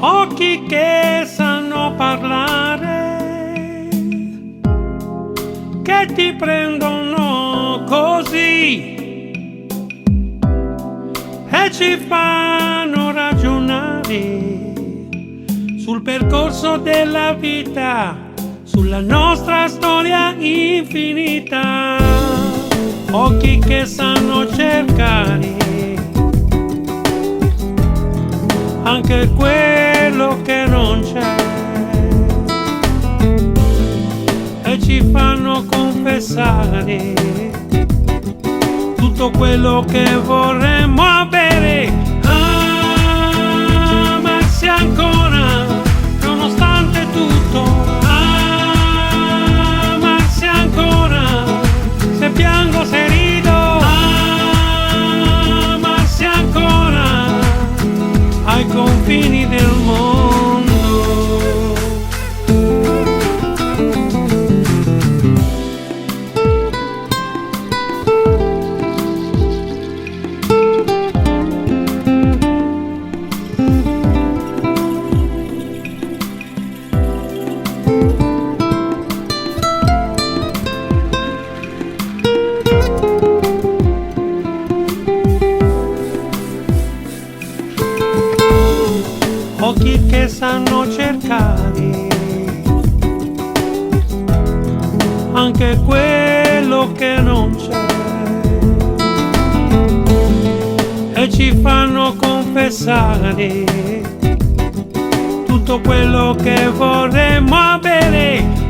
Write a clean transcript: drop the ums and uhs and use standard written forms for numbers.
occhi che sanno parlare, che ti prendono così e ci fanno ragionare sul percorso della vita, sulla nostra storia infinita. Occhi che sanno cercare anche quello che non c'è e ci fanno confessare tutto quello che vorremmo avere. Amarsi ancora nonostante tutto, amarsi ancora se piango, se rido, amarsi ancora ai confini del mondo. Occhi che sanno cercare anche quello che non c'è e ci fanno confessare tutto quello che vorremmo avere.